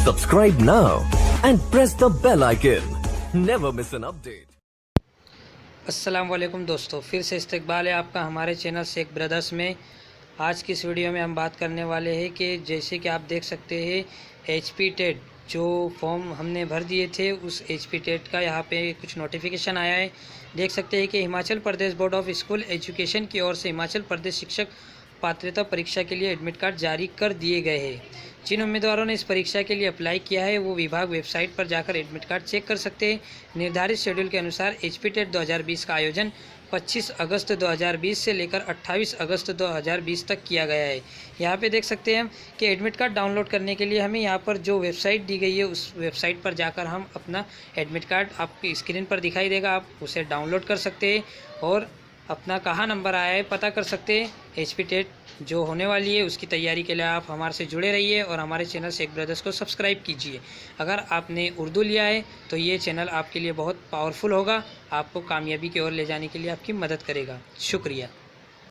Subscribe now and press the bell icon. Never miss an update. अस्सलाम वालेकुम दोस्तों, फिर से इस्तकबाल है आपका हमारे चैनल शेख ब्रदर्स में। आज की इस वीडियो में हम बात करने वाले हैं कि जैसे कि आप देख सकते हैं HP टेट जो फॉर्म हमने भर दिए थे उस HP टेट का यहाँ पे कुछ नोटिफिकेशन आया है। देख सकते हैं कि Himachal Pradesh board of school education की ओर से हिमाचल प्रदेश शिक्षक पात्रता परीक्षा के लिए एडमिट कार्ड जारी कर दिए गए हैं। जिन उम्मीदवारों ने इस परीक्षा के लिए अप्लाई किया है वो विभाग वेबसाइट पर जाकर एडमिट कार्ड चेक कर सकते हैं। निर्धारित शेड्यूल के अनुसार HP टेट 2020 का आयोजन 25 अगस्त 2020 से लेकर 28 अगस्त 2020 तक किया गया है। यहाँ पे देख सकते हैं कि एडमिट कार्ड डाउनलोड करने के लिए हमें यहाँ पर जो वेबसाइट दी गई है उस वेबसाइट पर जाकर हम अपना एडमिट कार्ड आपकी स्क्रीन पर दिखाई देगा, आप उसे डाउनलोड कर सकते हैं और अपना कहाँ नंबर आया है पता कर सकते हैं। HP टेट जो होने वाली है उसकी तैयारी के लिए आप हमारे से जुड़े रहिए और हमारे चैनल शेख ब्रदर्स को सब्सक्राइब कीजिए। अगर आपने उर्दू लिया है तो ये चैनल आपके लिए बहुत पावरफुल होगा, आपको कामयाबी की ओर ले जाने के लिए आपकी मदद करेगा। शुक्रिया।